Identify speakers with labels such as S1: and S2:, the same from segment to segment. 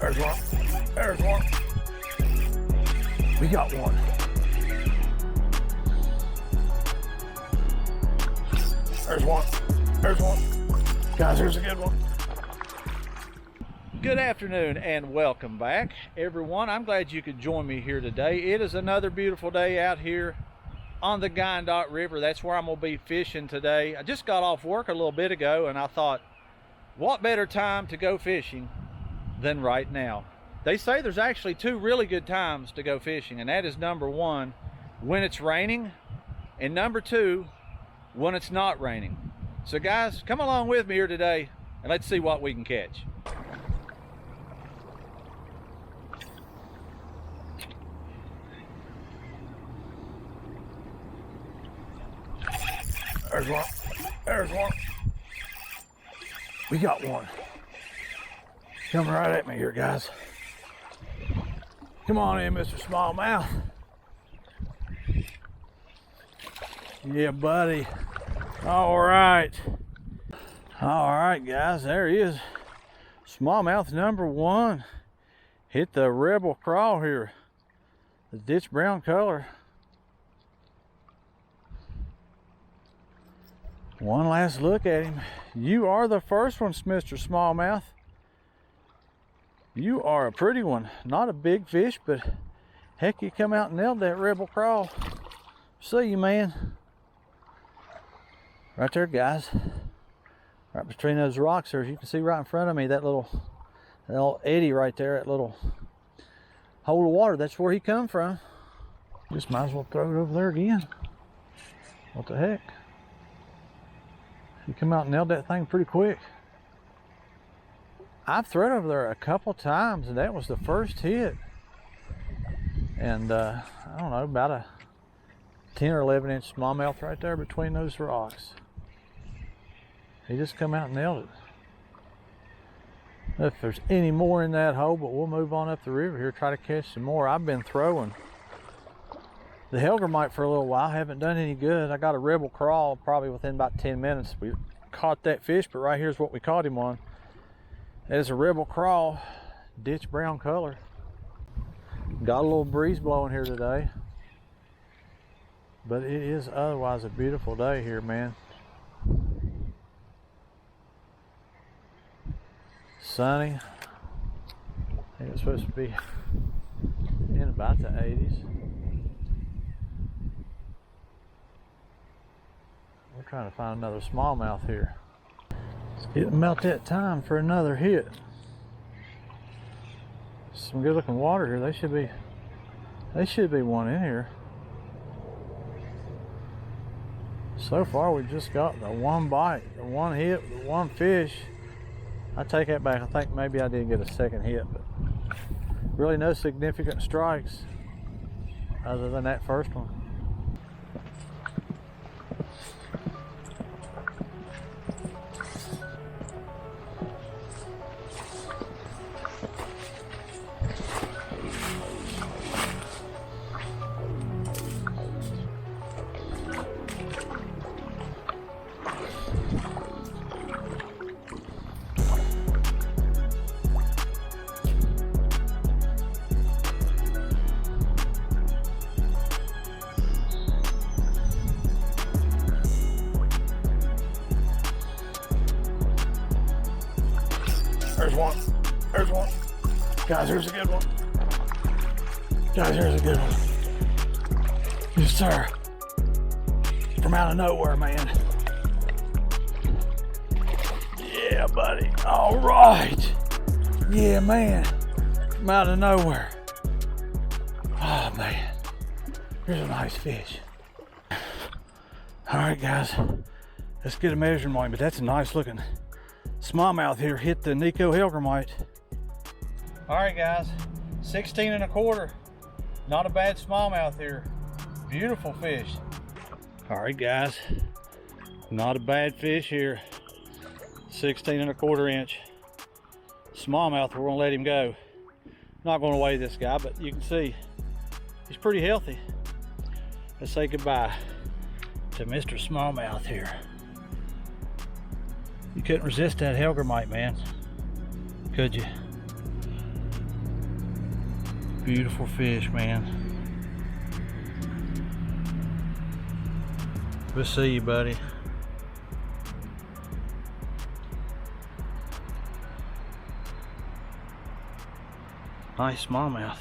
S1: There's one. There's one. We got one. There's one. There's one. Guys, here's a good one.
S2: Good afternoon and welcome back, everyone. I'm glad you could join me here today. It is another beautiful day out here on the Wyandotte River. That's where I'm going to be fishing today. I just got off work a little bit ago and I thought, what better time to go fishing than right now? They say there's actually two really good times to go fishing, and that is number one, when it's raining, and number two, when it's not raining. So guys, come along with me here today and let's see what we can catch.
S1: There's one. There's one. We got one. Coming right at me here, guys. Come on in, Mr. Smallmouth. Yeah, buddy. All right. All right, guys, there he is. Smallmouth number one. Hit the Rebel Craw here. The ditch brown color. One last look at him. You are the first one, Mr. Smallmouth. You are a pretty one. Not a big fish, but heck, you come out and nailed that Rebel Craw. See you, man. Right there, guys. Right between those rocks there, as you can see right in front of me, that little eddy right there, that little hole of water. That's where he come from. Just might as well throw it over there again. What the heck? He come out and nailed that thing pretty quick. I've thrown over there a couple times and that was the first hit. And I don't know, about a 10 or 11 inch smallmouth right there between those rocks. He just come out and nailed it. If there's any more in that hole, but we'll move on up the river here, try to catch some more. I've been throwing the Hellgrammite for a little while, haven't done any good. I got a Rebel Craw probably within about 10 minutes. We caught that fish, but right here's what we caught him on. That is a Rebel Craw, ditch brown color. Got a little breeze blowing here today, but it is otherwise a beautiful day here, man. Sunny. I think it's supposed to be in about the 80s. We're trying to find another smallmouth here. It's getting about that time for another hit. Some good looking water here. They should be one in here. So far we've just got the one bite, the one hit, the one fish. I take that back. I think maybe I did get a second hit, but really no significant strikes other than that first one. There's one. There's one. Guys, here's a good one. Guys, here's a good one. Yes, sir. From out of nowhere, man. Yeah, buddy. All right. Yeah, man. From out of nowhere. Oh, man. Here's a nice fish. All right, guys. Let's get a measuring line, but that's a nice looking smallmouth here. Hit the Nico Hellgrammite.
S2: All right, guys, 16 1/4. Not a bad smallmouth here. Beautiful fish.
S1: All right, guys, not a bad fish here. 16 1/4 inch smallmouth. We're gonna let him go. Not gonna weigh this guy, but you can see he's pretty healthy. Let's say goodbye to Mr. Smallmouth here. You couldn't resist that Hellgrammite, man, could you? Beautiful fish, man. We'll see you, buddy. Nice smallmouth.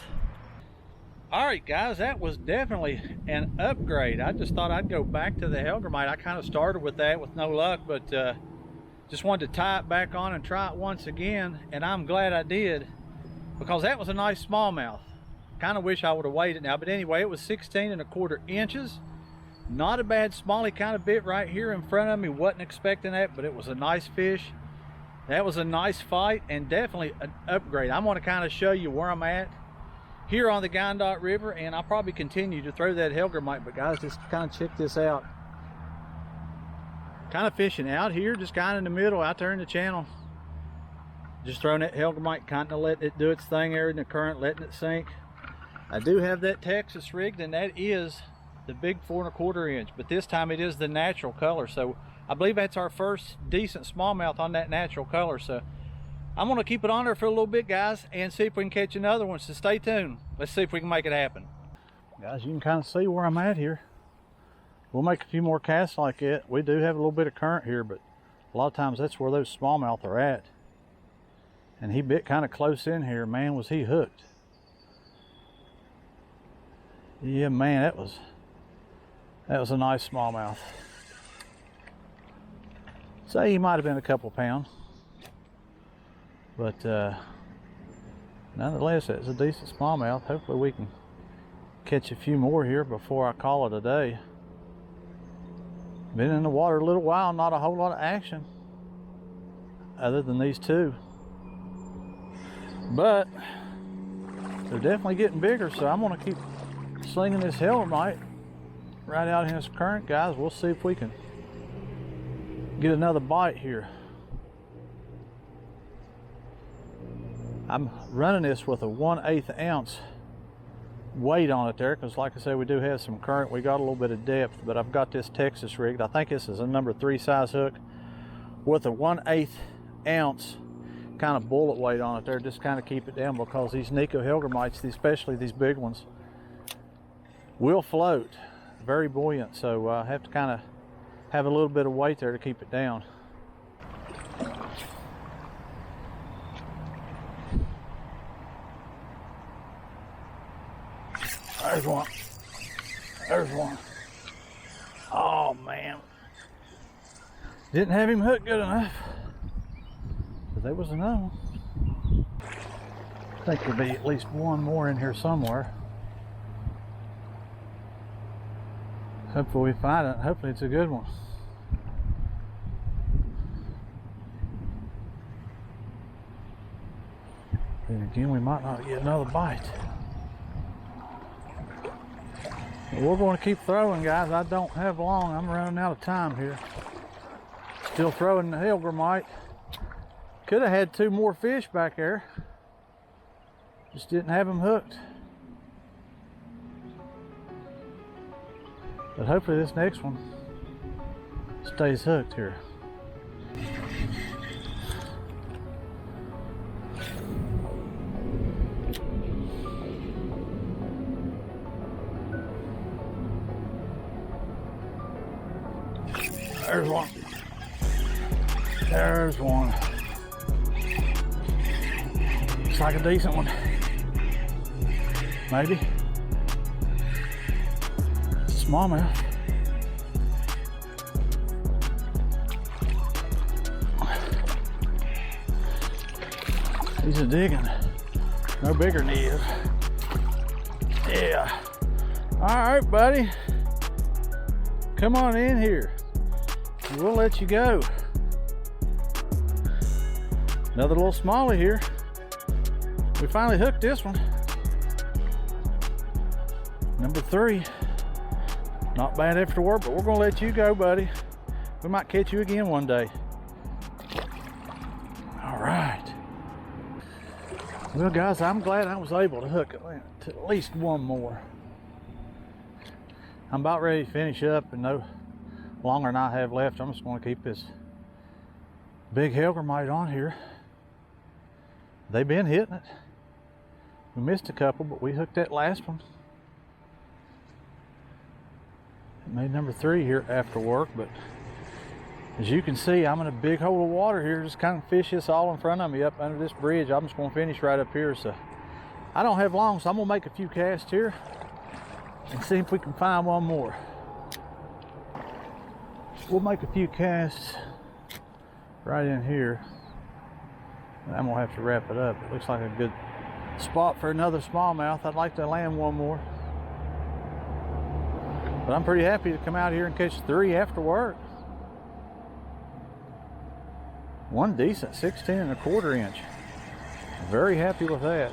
S1: All right, guys, that was definitely an upgrade. I just thought I'd go back to the Hellgrammite. I kind of started with that with no luck, but just wanted to tie it back on and try it once again, and I'm glad I did, because that was a nice smallmouth. Kind of wish I would have weighed it now, but anyway, it was 16¼ inches. Not a bad smallie, kind of bit right here in front of me. Wasn't expecting that, but it was a nice fish. That was a nice fight and definitely an upgrade. I'm going to kind of show you where I'm at here on the Wyandotte River, and I'll probably continue to throw that Hellgrammite, but guys, just kind of check this out. Kind of fishing out here, just kind of in the middle, out there in the channel. Just throwing that Hellgrammite, kind of letting it do its thing there in the current, letting it sink. I do have that Texas rigged, and that is the big 4¼ inch, but this time it is the natural color. So I believe that's our first decent smallmouth on that natural color. So I'm going to keep it on there for a little bit, guys, and see if we can catch another one. So stay tuned. Let's see if we can make it happen. Guys, you can kind of see where I'm at here. We'll make a few more casts like that. We do have a little bit of current here, but a lot of times that's where those smallmouth are at. And he bit kind of close in here. Man, was he hooked. Yeah, man, that was a nice smallmouth. Say he might have been a couple pounds, but nonetheless, it's a decent smallmouth. Hopefully we can catch a few more here before I call it a day. Been in the water a little while, not a whole lot of action other than these two, but they're definitely getting bigger, so I'm going to keep slinging this Hellgrammite right out in this current, guys. We'll see if we can get another bite here. I'm running this with a 1/8 ounce weight on it there, because like I said, we do have some current. We got a little bit of depth, but I've got this Texas rigged. I think this is a number 3 size hook with a 1/8 ounce kind of bullet weight on it there, just kind of keep it down, because these Nico Hellgrammites, especially these big ones, will float. Very buoyant, so I have to kind of have a little bit of weight there to keep it down. There's one. There's one. Oh man. Didn't have him hooked good enough. But there was another one. I think there'll be at least one more in here somewhere. Hopefully we find it. Hopefully it's a good one. Then again, we might not get another bite. But we're going to keep throwing, guys. I don't have long. I'm running out of time here. Still throwing the Hellgrammite. Could have had 2 more fish back there. Just didn't have them hooked. But hopefully this next one stays hooked here. There's one. There's one. Looks like a decent one. Maybe. Smallmouth. He's a digging. No bigger than he is. Yeah. All right, buddy. Come on in here. We'll let you go. Another little smallie here. We finally hooked this one. Number 3. Not bad after work, but we're gonna let you go, buddy. We might catch you again one day. All right. Well, guys, I'm glad I was able to hook at least one more. I'm about ready to finish up, and no longer than I have left. I'm just going to keep this big Hellgrammite on here. They've been hitting it. We missed a couple, but we hooked that last one. Made number 3 here after work, but as you can see, I'm in a big hole of water here. Just kind of fish this all in front of me up under this bridge. I'm just going to finish right up here. So I don't have long, so I'm going to make a few casts here and see if we can find one more. We'll make a few casts right in here. And I'm going to have to wrap it up. It looks like a good spot for another smallmouth. I'd like to land one more. But I'm pretty happy to come out here and catch 3 after work. One decent 16¼ inch. Very happy with that.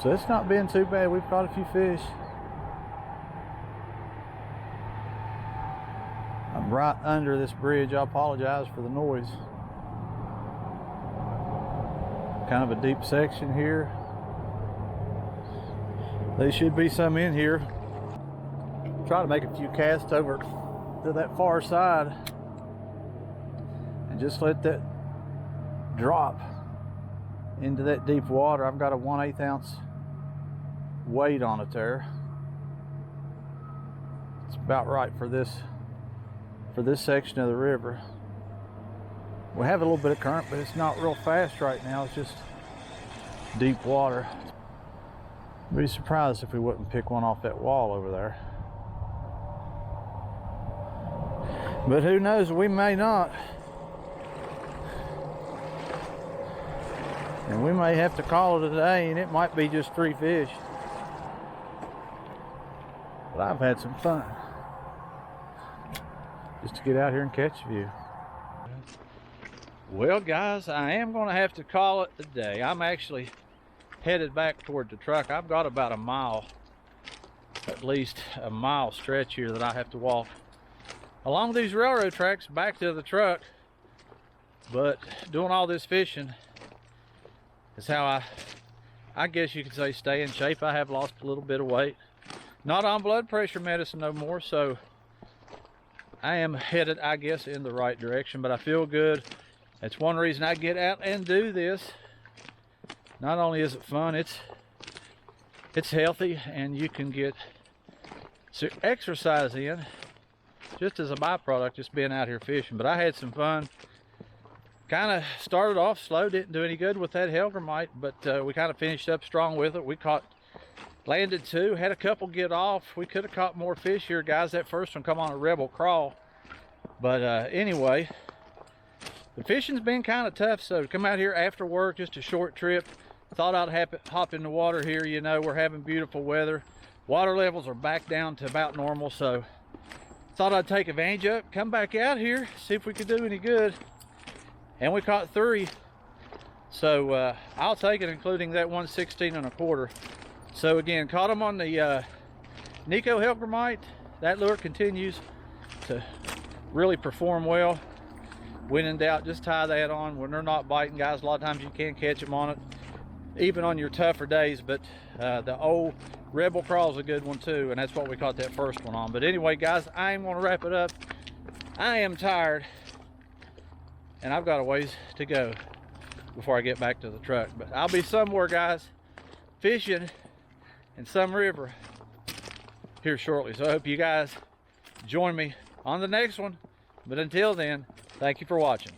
S1: So it's not been too bad. We've caught a few fish. I'm right under this bridge. I apologize for the noise. Kind of a deep section here. There should be some in here. Try to make a few casts over to that far side and just let that drop into that deep water. I've got a 1/8 ounce weight on it there. It's about right for this section of the river. We have a little bit of current, but it's not real fast right now. It's just deep water. I'd be surprised if we wouldn't pick one off that wall over there. But who knows, we may not. And we may have to call it a day, and it might be just 3 fish. But I've had some fun. Just to get out here and catch a few. Well guys, I am going to have to call it a day. I'm actually headed back toward the truck. I've got about a mile, at least a mile stretch here that I have to walk along these railroad tracks back to the truck. But doing all this fishing is how I guess you could say stay in shape. I have lost a little bit of weight. Not on blood pressure medicine no more, so I am headed, I guess, in the right direction, but I feel good. That's one reason I get out and do this. Not only is it fun, it's healthy, and you can get exercise in just as a byproduct, just being out here fishing. But I had some fun. Kind of started off slow, didn't do any good with that Hellgrammite, but we kind of finished up strong with it. We landed 2, had a couple get off. We could have caught more fish here, guys. That first one come on a rebel crawl. But anyway, the fishing's been kind of tough, so to come out here after work, just a short trip, thought I'd hop in the water here. You know, we're having beautiful weather. Water levels are back down to about normal, so thought I'd take advantage of it, come back out here, see if we could do any good. And we caught 3. So I'll take it, including that 1 16¼ inch. So again, caught them on the Nico Hellgrammite. That lure continues to really perform well. When in doubt, just tie that on when they're not biting, guys. A lot of times you can catch them on it, even on your tougher days. But the old Rebel Crawl is a good one too, and that's what we caught that first one on. But anyway, guys, I am going to wrap it up. I am tired, and I've got a ways to go before I get back to the truck. But I'll be somewhere, guys, fishing in some river here shortly. So I hope you guys join me on the next one. But until then, thank you for watching.